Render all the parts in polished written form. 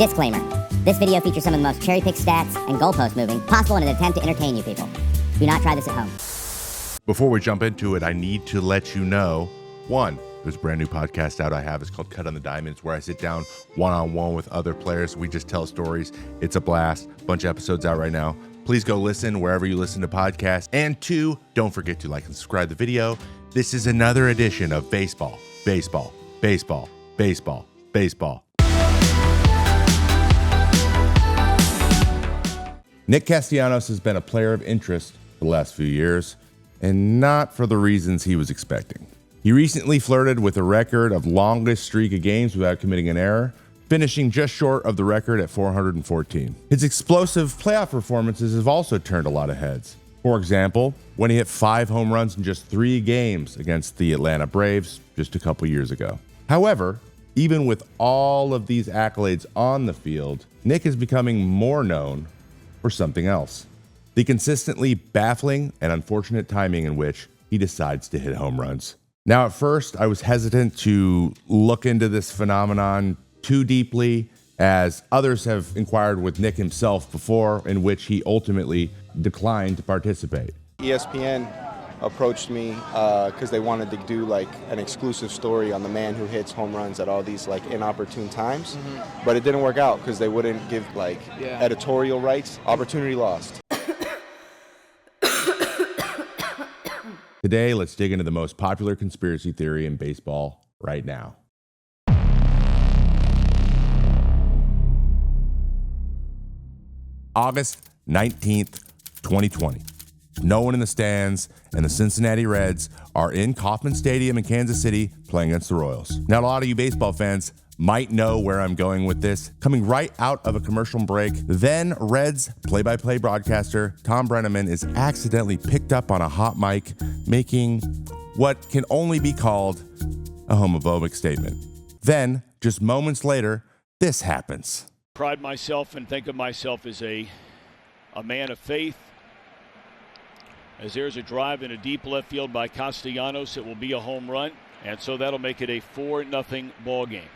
Disclaimer. This video features some of the most cherry-picked stats and goalpost moving possible in an attempt to entertain you people. Do not try this at home. Before we jump into it, I need to let you know, one, there's a brand new podcast out I have. It's called Cut on the Diamonds, where I sit down one-on-one with other players. We just tell stories. It's a blast. Bunch of episodes out right now. Please go listen wherever you listen to podcasts. And two, don't forget to like and subscribe to the video. This is another edition of Baseball, Baseball, Baseball, Baseball, Baseball. Nick Castellanos has been a player of interest for the last few years, and not for the reasons he was expecting. He recently flirted with a record of longest streak of games without committing an error, finishing just short of the record at 414. His explosive playoff performances have also turned a lot of heads. For example, when he hit 5 home runs in just 3 games against the Atlanta Braves just a couple years ago. However, even with all of these accolades on the field, Nick is becoming more known for something else. The consistently baffling and unfortunate timing in which he decides to hit home runs. Now, at first, I was hesitant to look into this phenomenon too deeply, as others have inquired with Nick himself before, in which he ultimately declined to participate. ESPN approached me because they wanted to do like an exclusive story on the man who hits home runs at all these like inopportune times, but it didn't work out because they wouldn't give like editorial rights. Opportunity lost. Today, let's dig into the most popular conspiracy theory in baseball right now. August 19th, 2020. No one in the stands, and the Cincinnati Reds are in Kauffman Stadium in Kansas City playing against the Royals. Now, a lot of you baseball fans might know where I'm going with this. Coming right out of a commercial break, then Reds play-by-play broadcaster Tom Brenneman is accidentally picked up on a hot mic, making what can only be called a homophobic statement. Then, just moments later, this happens. Pride myself and think of myself as a man of faith. As there's a drive in a deep left field by Castellanos, it will be a home run, and so that'll make it a 4-0 ball game.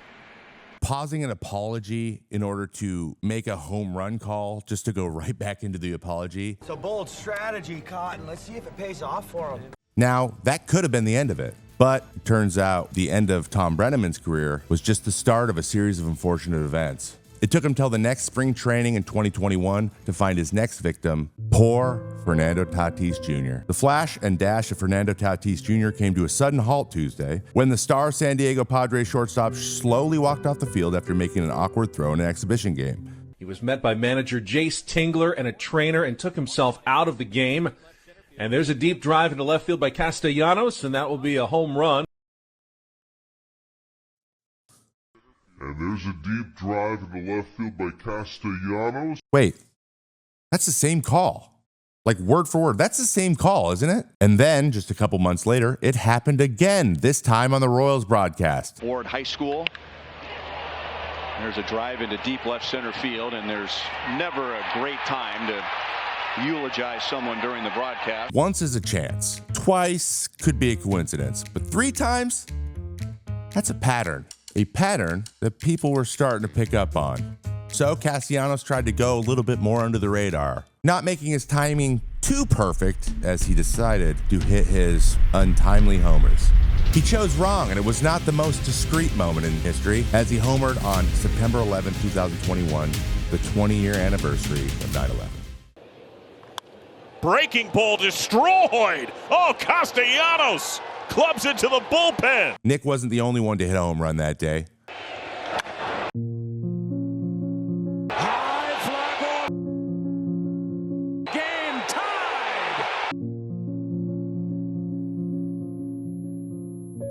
Pausing an apology in order to make a home run call just to go right back into the apology. It's a bold strategy, Cotton. Let's see if it pays off for him. Now, that could have been the end of it. But it turns out the end of Tom Brenneman's career was just the start of a series of unfortunate events. It took him till the next spring training in 2021 to find his next victim, poor Fernando Tatis Jr. The flash and dash of Fernando Tatis Jr. came to a sudden halt Tuesday when the star San Diego Padres shortstop slowly walked off the field after making an awkward throw in an exhibition game. He was met by manager Jace Tingler and a trainer and took himself out of the game. And there's a deep drive into left field by Castellanos, and that will be a home run. And there's a deep drive in the left field by Castellanos. Wait, that's the same call. Like word for word, that's the same call, isn't it? And then, just a couple months later, it happened again, this time on the Royals broadcast. Ford High School. There's a drive into deep left center field, and there's never a great time to eulogize someone during the broadcast. Once is a chance. Twice could be a coincidence. But 3 times? That's a pattern. A pattern that people were starting to pick up on. So Castellanos tried to go a little bit more under the radar, not making his timing too perfect as he decided to hit his untimely homers. He chose wrong, and it was not the most discreet moment in history as he homered on September 11, 2021, the 20-year anniversary of 9/11. Breaking ball destroyed. Oh, Castellanos clubs into the bullpen. Nick wasn't the only one to hit a home run that day. High fly ball. Game tied.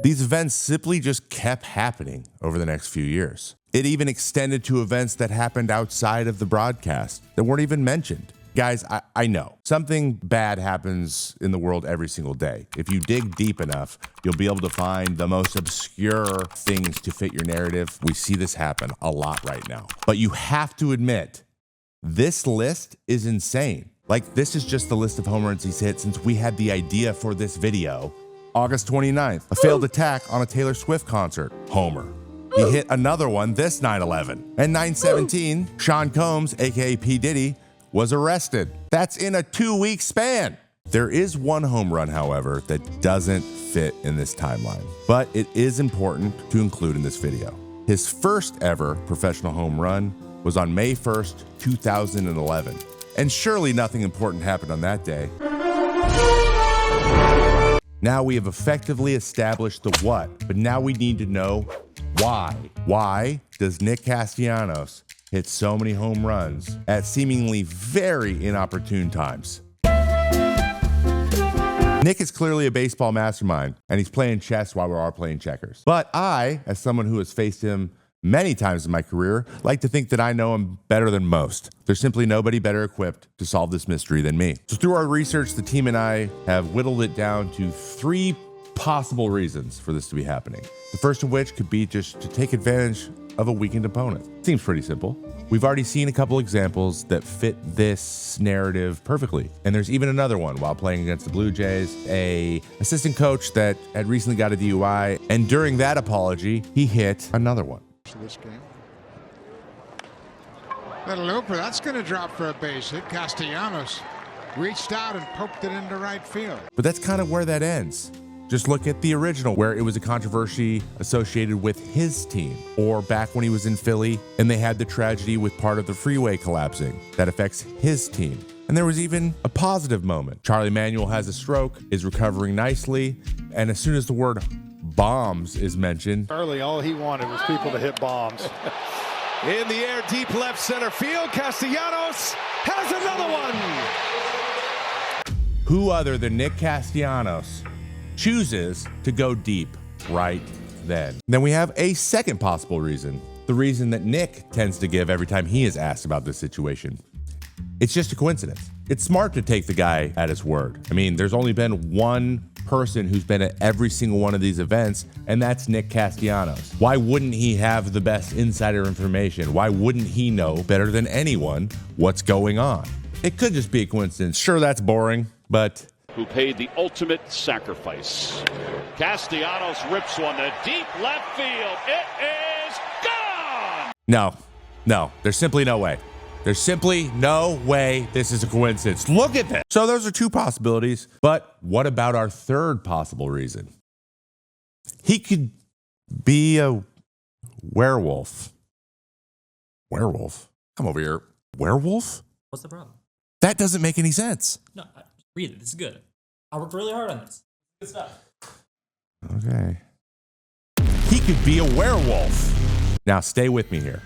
These events simply just kept happening over the next few years. It even extended to events that happened outside of the broadcast that weren't even mentioned. Guys, I know something bad happens in the world every single day. If you dig deep enough, you'll be able to find the most obscure things to fit your narrative. We see this happen a lot right now. But you have to admit, this list is insane. Like, this is just the list of home runs he's hit since we had the idea for this video. August 29th, a failed attack on a Taylor Swift concert. Homer. he hit another one this 9/11. And 9/17, Sean Combs, aka P. Diddy, was arrested. That's in a 2-week span. There is one home run, however, that doesn't fit in this timeline, but it is important to include in this video. His first ever professional home run was on May 1st, 2011. And surely nothing important happened on that day. Now we have effectively established the what, but now we need to know why. Why does Nick Castellanos hit so many home runs at seemingly very inopportune times? Nick is clearly a baseball mastermind, and he's playing chess while we're all playing checkers. But I, as someone who has faced him many times in my career, like to think that I know him better than most. There's simply nobody better equipped to solve this mystery than me. So through our research, the team and I have whittled it down to 3 possible reasons for this to be happening. The first of which could be just to take advantage of a weakened opponent. Seems pretty simple. We've already seen a couple examples that fit this narrative perfectly. And there's even another one while playing against the Blue Jays, an assistant coach that had recently got a DUI, and during that apology, he hit another one. This game. Little looper, that's going to drop for a base hit. Castellanos reached out and poked it into right field. But that's kind of where that ends. Just look at the original, where it was a controversy associated with his team, or back when he was in Philly and they had the tragedy with part of the freeway collapsing that affects his team. And there was even a positive moment. Charlie Manuel has a stroke, is recovering nicely, and as soon as the word bombs is mentioned, early, all he wanted was people to hit bombs. In the air, deep left center field, Castellanos has another one. Who other than Nick Castellanos chooses to go deep right then? Then we have a second possible reason, the reason that Nick tends to give every time he is asked about this situation. It's just a coincidence. It's smart to take the guy at his word. I mean, there's only been one person who's been at every single one of these events, and that's Nick Castellanos. Why wouldn't he have the best insider information? Why wouldn't he know better than anyone what's going on? It could just be a coincidence. Sure, that's boring, but who paid the ultimate sacrifice. Castellanos rips one to deep left field. It is gone! No, there's simply no way. There's simply no way this is a coincidence. Look at this. So those are 2 possibilities, but what about our third possible reason? He could be a werewolf. Werewolf? Come over here. Werewolf? What's the problem? That doesn't make any sense. No, read it. This is good. I worked really hard on this. Good stuff. Okay. He could be a werewolf. Now stay with me here.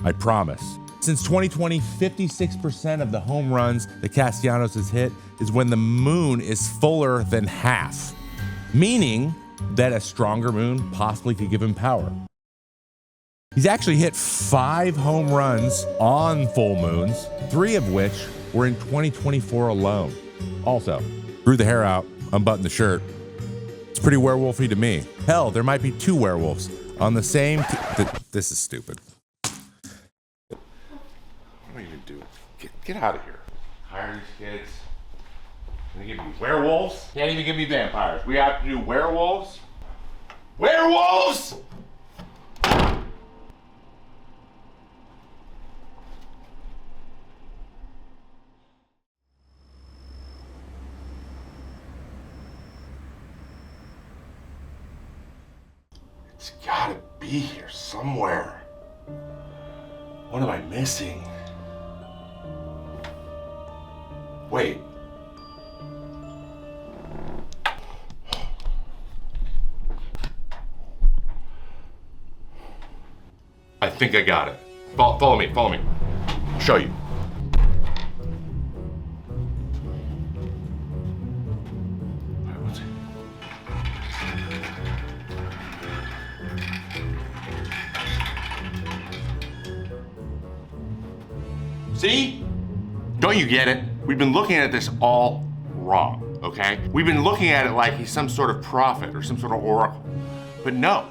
I promise. Since 2020, 56% of the home runs that Castellanos has hit is when the moon is fuller than half, meaning that a stronger moon possibly could give him power. He's actually hit 5 home runs on full moons, 3 of which were in 2024 alone. Also, grew the hair out, unbuttoned the shirt. It's pretty werewolfy to me. Hell, there might be 2 werewolves on the same This is stupid. What do you do? Get out of here. Hire these kids. They give me werewolves? Can't even give me vampires. We have to do werewolves? Werewolves! It's gotta be here somewhere. What am I missing? Wait. I think I got it. Follow me. I'll show you. See? Don't you get it? We've been looking at this all wrong, okay? We've been looking at it like he's some sort of prophet or some sort of oracle. But no,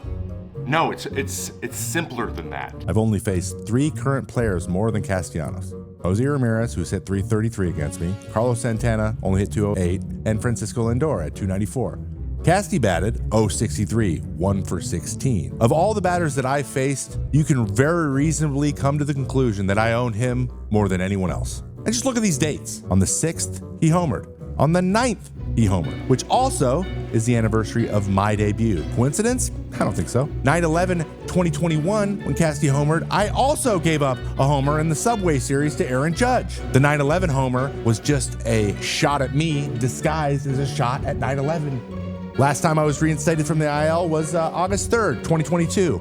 it's simpler than that. I've only faced 3 current players more than Castellanos. Jose Ramirez, who's hit .333 against me, Carlos Santana only hit .208, and Francisco Lindor at .294. Casty batted .063, 1 for 16. Of all the batters that I faced, you can very reasonably come to the conclusion that I own him more than anyone else. And just look at these dates. On the 6th, he homered. On the 9th, he homered, which also is the anniversary of my debut. Coincidence? I don't think so. 9/11/2021, when Casty homered, I also gave up a homer in the Subway Series to Aaron Judge. The 9/11 homer was just a shot at me disguised as a shot at 9/11. Last time I was reinstated from the IL was August 3rd, 2022.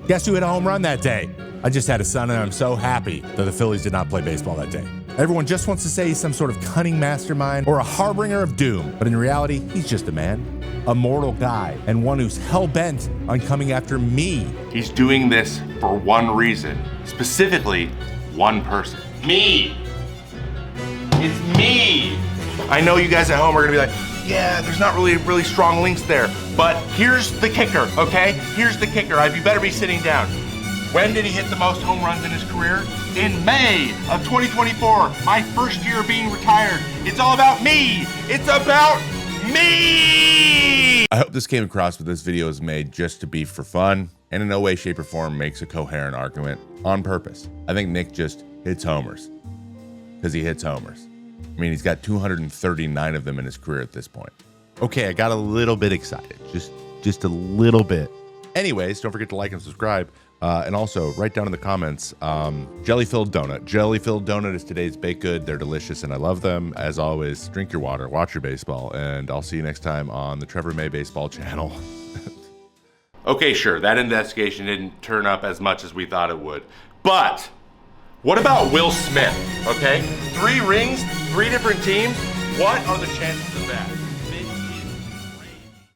Guess who hit a home run that day? I just had a son, and I'm so happy that the Phillies did not play baseball that day. Everyone just wants to say he's some sort of cunning mastermind or a harbinger of doom, but in reality, he's just a man, a mortal guy, and one who's hell-bent on coming after me. He's doing this for one reason, specifically one person. Me! It's me! I know you guys at home are gonna be like, yeah, there's not really strong links there, but here's the kicker, okay? Here's the kicker. You better be sitting down. When did he hit the most home runs in his career? In May of 2024, my first year being retired. It's all about me. It's about me. I hope this came across, but this video is made just to be for fun and in no way, shape, or form makes a coherent argument on purpose. I think Nick just hits homers because he hits homers. I mean, he's got 239 of them in his career at this point. Okay, I got a little bit excited, just a little bit. Anyways, don't forget to like and subscribe. And also, write down in the comments, jelly-filled donut. Jelly-filled donut is today's baked good. They're delicious, and I love them. As always, drink your water, watch your baseball, and I'll see you next time on the Trevor May Baseball channel. Okay, sure, that investigation didn't turn up as much as we thought it would. But what about Will Smith, okay? 3 rings, 3 different teams. What are the chances of that?